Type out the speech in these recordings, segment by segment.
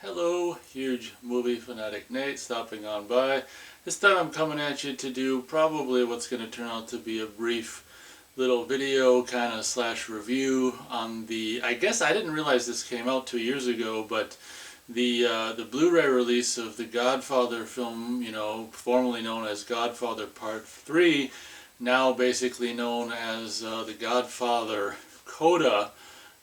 Hello, huge movie fanatic Nate stopping on by. This time I'm coming at you to do probably what's going to turn out to be a brief little video kind of slash review on I guess I didn't realize this came out 2 years ago, but the Blu-ray release of the Godfather film, formerly known as Godfather Part 3, now basically known as the Godfather Coda,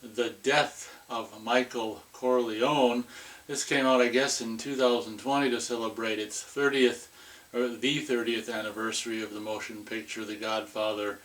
the death of Michael Corleone. This came out, I guess, in 2020 to celebrate its 30th, or the 30th anniversary of the motion picture The Godfather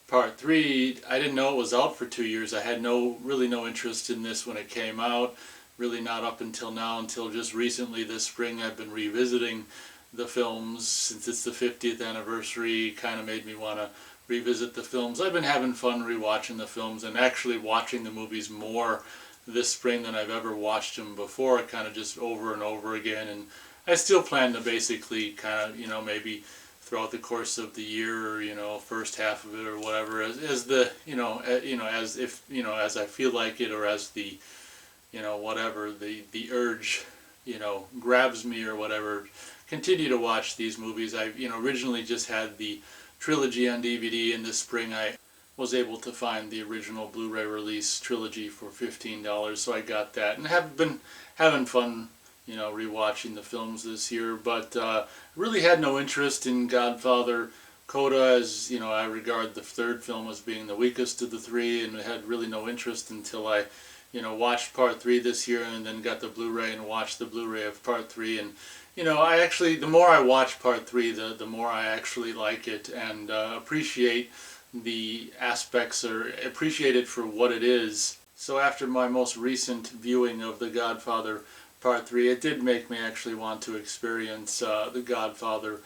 Part 3. I didn't know it was out for 2 years. I had really no interest in this when it came out. Really not up until now, until just recently this spring I've been revisiting the films. Since it's the 50th anniversary, kind of made me want to revisit the films. I've been having fun rewatching the films and actually watching the movies more this spring than I've ever watched them before, kind of just over and over again. And I still plan to basically kind of, maybe throughout the course of the year, or, first half of it or whatever, as the, as I feel like it, or as the, whatever, the urge, grabs me or whatever, continue to watch these movies. I, originally just had the trilogy on DVD, and this spring I was able to find the original Blu-ray release trilogy for $15, so I got that and have been having fun, rewatching the films this year. But really had no interest in Godfather Coda, as I regard the third film as being the weakest of the three, and had really no interest until I watched Part 3 this year, and then got the Blu-ray and watched the Blu-ray of Part 3. And I actually, the more I watch Part 3, the more I actually like it and appreciate the aspects, or appreciate it for what it is. So after my most recent viewing of The Godfather Part 3, it did make me actually want to experience The Godfather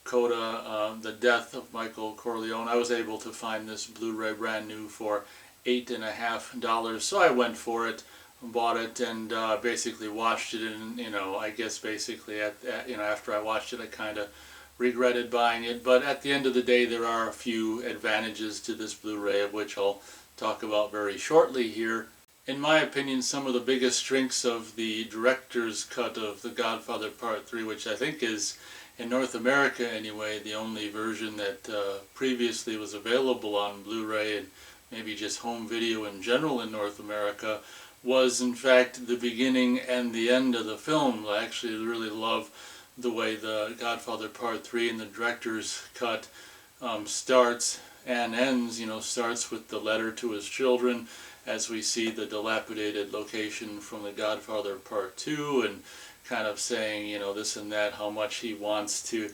Coda, the death of Michael Corleone. I was able to find this Blu-ray brand new for $8.50, so I went for it, bought it, and basically watched it. And I guess basically after I watched it, I kind of regretted buying it. But at the end of the day, there are a few advantages to this Blu-ray, of which I'll talk about very shortly here. In my opinion, some of the biggest strengths of the director's cut of The Godfather Part 3, which I think is, in North America anyway, the only version that previously was available on Blu-ray and maybe just home video in general in North America, was in fact the beginning and the end of the film. I actually really love the way The Godfather Part 3 in the director's cut starts and ends. Starts with the letter to his children, as we see the dilapidated location from The Godfather Part 2, and kind of saying, this and that, how much he wants to,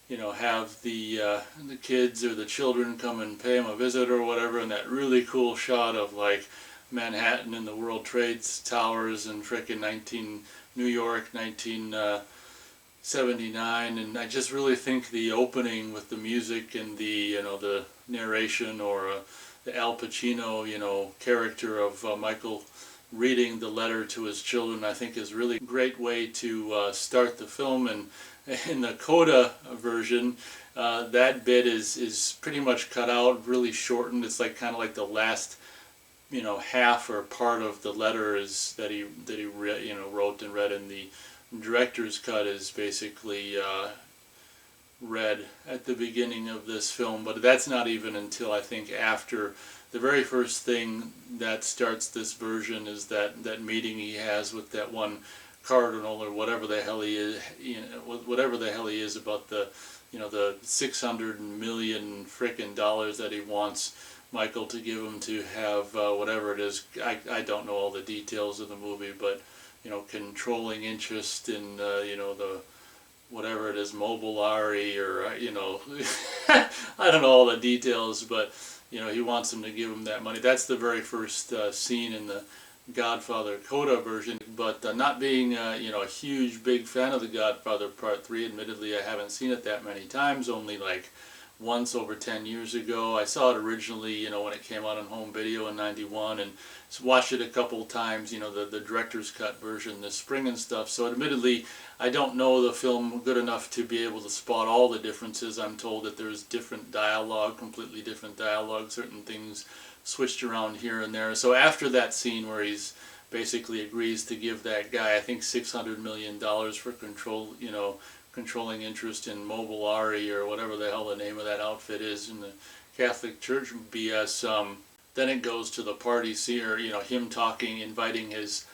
have the kids or the children come and pay him a visit or whatever, and that really cool shot of like Manhattan and the World Trade Towers and frickin' New York, 1979. And I just really think the opening with the music and the the narration, or the Al Pacino character of Michael reading the letter to his children, I think is really a great way to start the film. And in the Coda version, that bit is pretty much cut out, really shortened. It's like kind of like the last half or part of the letter is that he wrote and read in the director's cut is basically read at the beginning of this film. But that's not even until, I think, after the very first thing that starts this version is that meeting he has with that one cardinal, or whatever the hell he is, whatever the hell he is, about the the 600 million frickin' dollars that he wants Michael to give him to have whatever it is. I don't know all the details of the movie, but controlling interest in the whatever it is, Mobilari, or I don't know all the details, but he wants him to give him that money. That's the very first scene in the Godfather Coda version. But not being a huge big fan of The Godfather Part 3, admittedly I haven't seen it that many times, only like once over 10 years ago. I saw it originally, when it came out on home video in '91, and watched it a couple times, the director's cut version this spring and stuff. So admittedly, I don't know the film good enough to be able to spot all the differences. I'm told that there's different dialogue, completely different dialogue, certain things switched around here and there. So after that scene where he's basically agrees to give that guy, I think, $600 million for controlling interest in Mobilari or whatever the hell the name of that outfit is in the Catholic Church BS. Then it goes to the party scene, or him talking, inviting his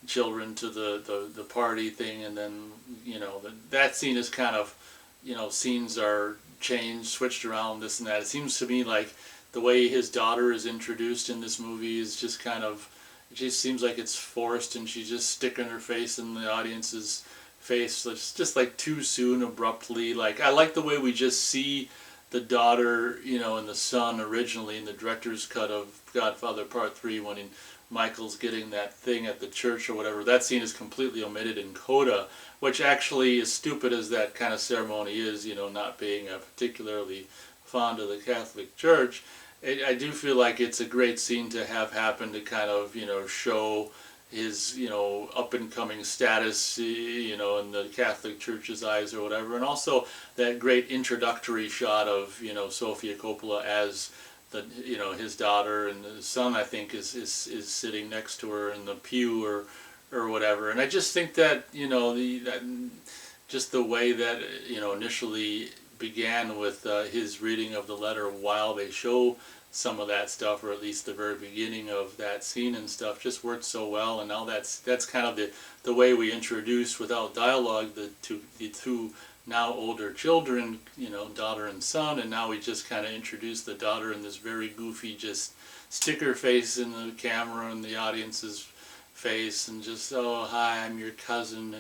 children to the party thing, and then that scene is kind of, scenes are changed, switched around, this and that. It seems to me like the way his daughter is introduced in this movie is just kind of, it just seems like it's forced, and she's just sticking her face in the audience's face. So it's just like too soon, abruptly. Like, I like the way we just see the daughter, and the son originally in the director's cut of Godfather Part 3 when Michael's getting that thing at the church or whatever. That scene is completely omitted in Coda, which actually, as stupid as that kind of ceremony is, not being particularly fond of the Catholic Church, I do feel like it's a great scene to have happen to kind of, show his, up-and-coming status, in the Catholic Church's eyes or whatever. And also that great introductory shot of, Sofia Coppola as his daughter, and the son, I think, is sitting next to her in the pew or whatever. And I just think that, just the way that, initially began with his reading of the letter while they show some of that stuff, or at least the very beginning of that scene and stuff, just worked so well. And now that's kind of the way we introduce, without dialogue, the two now older children, daughter and son, and now we just kind of introduce the daughter in this very goofy, just stick her face in the camera and the audience's face, and just, oh, hi, I'm your cousin,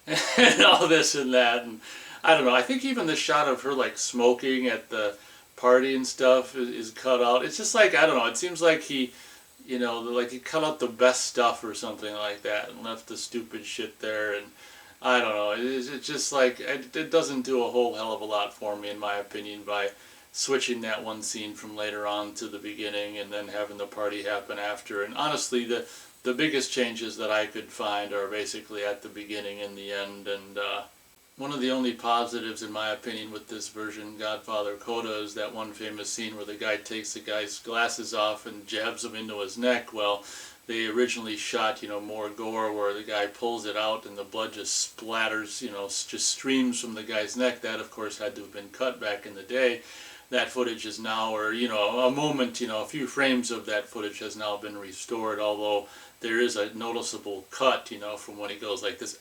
and all this and that. And I don't know, I think even the shot of her like smoking at the party and stuff is cut out. It's just like, I don't know, it seems like he, like he cut out the best stuff or something like that and left the stupid shit there. And I don't know, it's just like, it doesn't do a whole hell of a lot for me, in my opinion, by switching that one scene from later on to the beginning and then having the party happen after. And honestly, the biggest changes that I could find are basically at the beginning and the end. And one of the only positives, in my opinion, with this version, Godfather Coda, is that one famous scene where the guy takes the guy's glasses off and jabs them into his neck. Well, they originally shot, more gore, where the guy pulls it out and the blood just splatters, just streams from the guy's neck. That, of course, had to have been cut back in the day. That footage is now, or, a moment, a few frames of that footage has now been restored, although there is a noticeable cut, from when he goes like this,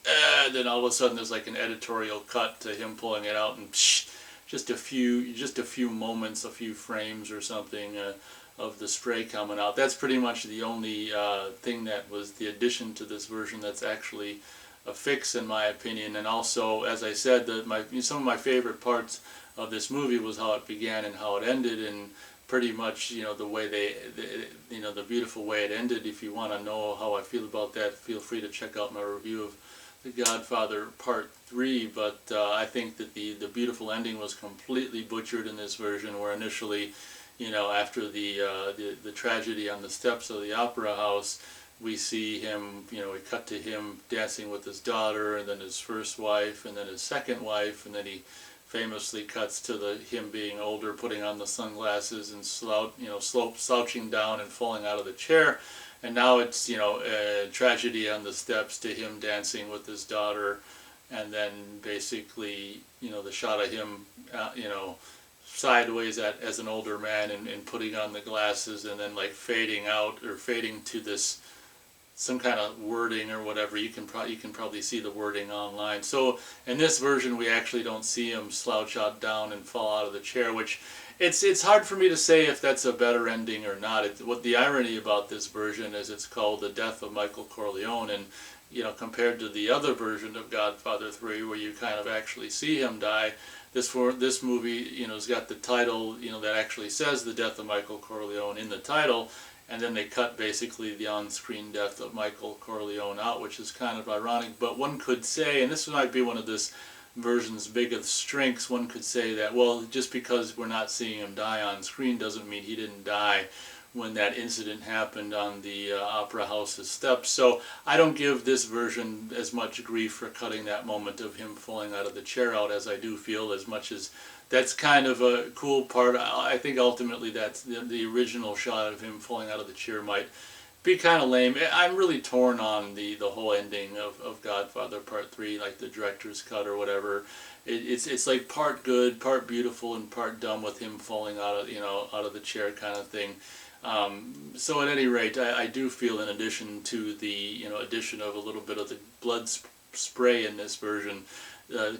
then all of a sudden there's like an editorial cut to him pulling it out, and just a few moments, a few frames or something, of the spray coming out. That's pretty much the only thing that was the addition to this version that's actually a fix, in my opinion. And also, as I said, some of my favorite parts of this movie was how it began and how it ended, and pretty much, the way the beautiful way it ended. If you want to know how I feel about that, feel free to check out my review of The Godfather Part 3, but I think that the beautiful ending was completely butchered in this version, where initially, after the tragedy on the steps of the Opera House, we see him, we cut to him dancing with his daughter, and then his first wife, and then his second wife, and then he famously cuts to him being older, putting on the sunglasses and slouching down and falling out of the chair. And now it's, a tragedy on the steps to him dancing with his daughter, and then basically, the shot of him, sideways as an older man and putting on the glasses, and then like fading out, or fading to this some kind of wording or whatever. You can probably see the wording online. So in this version, we actually don't see him slouch out down and fall out of the chair, which it's hard for me to say if that's a better ending or not. What the irony about this version is, it's called The Death of Michael Corleone, and compared to the other version of Godfather 3, where you kind of actually see him die, this movie, has got the title, that actually says The Death of Michael Corleone in the title, and then they cut basically the on-screen death of Michael Corleone out, which is kind of ironic. But one could say, and this might be one of this version's biggest strengths, one could say that, well, just because we're not seeing him die on screen doesn't mean he didn't die when that incident happened on the Opera House's steps. So I don't give this version as much grief for cutting that moment of him falling out of the chair out, as I do feel, as much as that's kind of a cool part. I think ultimately that's the original shot of him falling out of the chair might be kind of lame. I'm really torn on the whole ending of Godfather Part 3, like the director's cut or whatever. It's like part good, part beautiful, and part dumb with him falling out of out of the chair kind of thing. So at any rate, I do feel, in addition to the addition of a little bit of the blood spray in this version,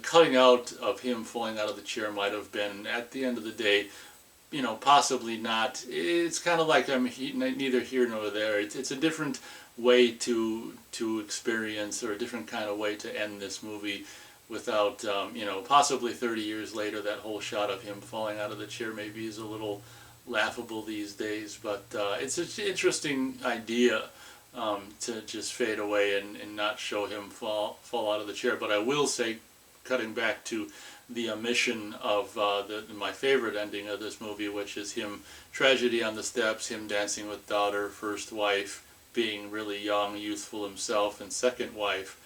cutting out of him falling out of the chair might have been, at the end of the day, possibly not. It's kind of like I'm neither here nor there. It's a different way to experience, or a different kind of way to end this movie without, possibly 30 years later, that whole shot of him falling out of the chair maybe is a little laughable these days. But it's an interesting idea to just fade away and not show him fall out of the chair. But I will say, cutting back to the omission of my favorite ending of this movie, which is him, tragedy on the steps, him dancing with daughter, first wife, being really young, youthful himself, and second wife.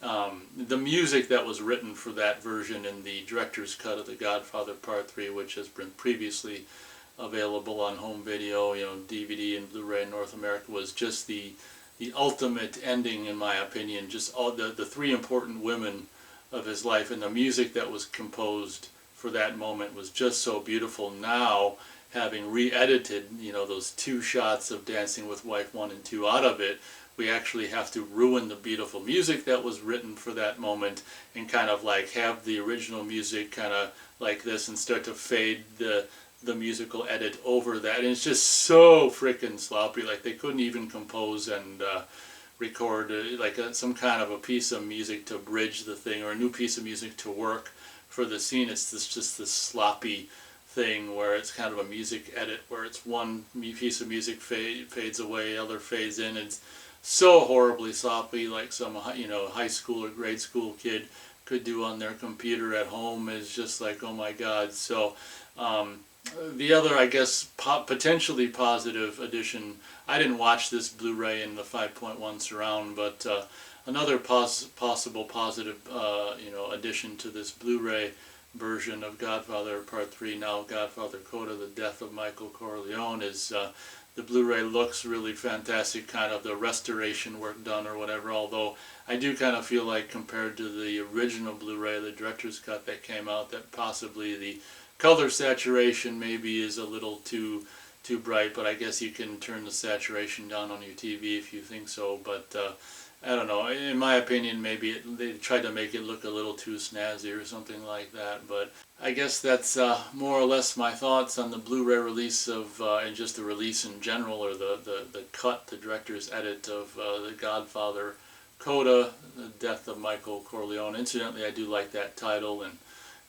The music that was written for that version in the director's cut of The Godfather Part 3, which has been previously available on home video, DVD and Blu-ray in North America, was just the ultimate ending, in my opinion. Just all the three important women of his life, and the music that was composed for that moment was just so beautiful. Now, having re-edited those two shots of Dancing with Wife 1 and 2 out of it, we actually have to ruin the beautiful music that was written for that moment and kind of like have the original music kind of like this and start to fade the musical edit over that. And it's just so freaking sloppy. Like, they couldn't even compose and record some kind of a piece of music to bridge the thing, or a new piece of music to work for the scene. It's just this sloppy thing where it's kind of a music edit where it's one piece of music fades away, other fades in. It's so horribly sloppy, like some high school or grade school kid could do on their computer at home. Is just like, oh my god. So the other, I guess, potentially positive addition, I didn't watch this Blu-ray in the 5.1 surround, but another possible positive addition to this Blu-ray version of Godfather Part 3, now Godfather Coda, The Death of Michael Corleone, is the Blu-ray looks really fantastic, kind of the restoration work done or whatever, although I do kind of feel like, compared to the original Blu-ray, the director's cut that came out, that possibly the color saturation maybe is a little too bright. But I guess you can turn the saturation down on your TV if you think so. But I don't know, in my opinion, maybe they tried to make it look a little too snazzy or something like that. But I guess that's more or less my thoughts on the Blu-ray release of, and just the release in general, or the cut, the director's edit of The Godfather Coda, The Death of Michael Corleone. Incidentally, I do like that title, and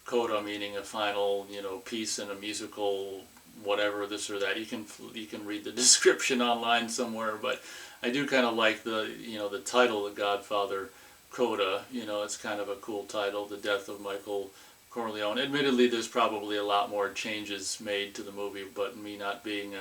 Coda meaning a final, piece in a musical, whatever, this or that. You can read the description online somewhere, but I do kind of like the title, The Godfather Coda. It's kind of a cool title, The Death of Michael Corleone. Admittedly, there's probably a lot more changes made to the movie, but me not being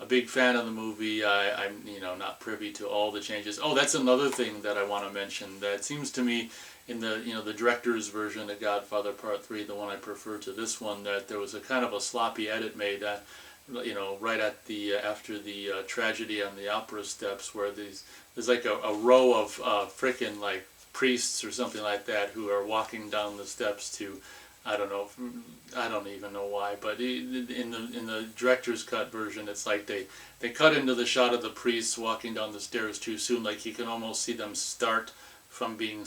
a big fan of the movie, I'm not privy to all the changes. Oh, that's another thing that I want to mention. That seems to me, in the director's version of Godfather Part 3, the one I prefer to this one, that there was a kind of a sloppy edit made, right at after the tragedy on the opera steps, where there's like a row of frickin' like priests or something like that who are walking down the steps to, I don't even know why, but in the director's cut version, it's like they cut into the shot of the priests walking down the stairs too soon. Like, you can almost see them start from being,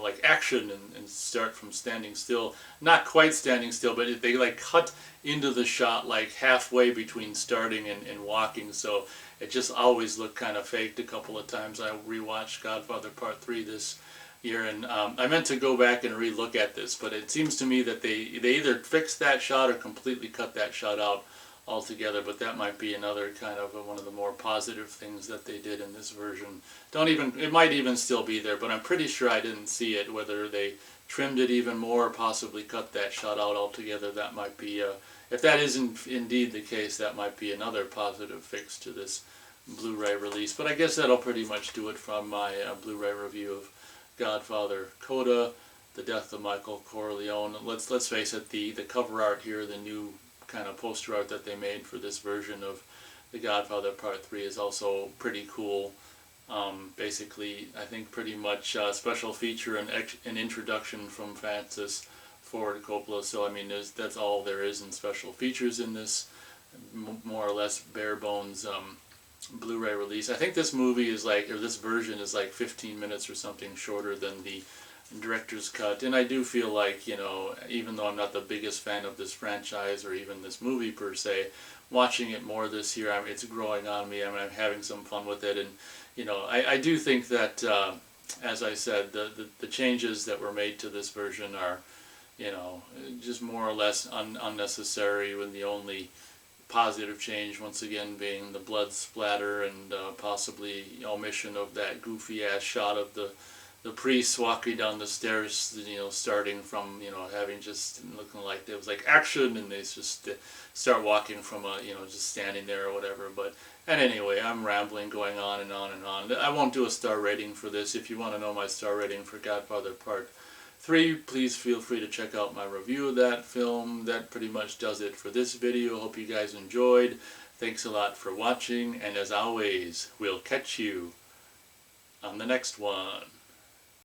like action, and start from standing still. Not quite standing still, but they like cut into the shot like halfway between starting and walking, so it just always looked kind of faked a couple of times. I rewatched Godfather Part 3 this year, and I meant to go back and re-look at this, but it seems to me that they either fixed that shot or completely cut that shot out altogether. But that might be another kind of one of the more positive things that they did in this version. It might even still be there, but I'm pretty sure I didn't see it. Whether they trimmed it even more or possibly cut that shot out altogether, that might be, if that isn't indeed the case, that might be another positive fix to this Blu-ray release. But I guess that'll pretty much do it from my Blu-ray review of Godfather Coda, The Death of Michael Corleone. Let's face it, the cover art here, the new kind of poster art that they made for this version of The Godfather Part 3 is also pretty cool. Basically, I think pretty much special feature and an introduction from Francis Ford Coppola. So I mean, that's all there is in special features in this more or less bare bones Blu-ray release. I think this movie is like, or this version is like 15 minutes or something shorter than the director's cut. And I do feel like, you know, even though I'm not the biggest fan of this franchise or even this movie per se, watching it more this year, it's growing on me. I mean, I'm having some fun with it. And, you know, I do think that, as I said, the changes that were made to this version are, you know, just more or less unnecessary, when the only positive change once again being the blood splatter and possibly omission of that goofy ass shot of the priest walking down the stairs, you know, starting from, you know, having just looking like it was like action, and they just start walking from a, you know, just standing there or whatever. But and anyway, I'm rambling, going on and on and on. I won't do a star rating for this. If you want to know my star rating for Godfather Part 3, please feel free to check out my review of that film. That pretty much does it for this video. Hope you guys enjoyed. Thanks a lot for watching, and as always, we'll catch you on the next one.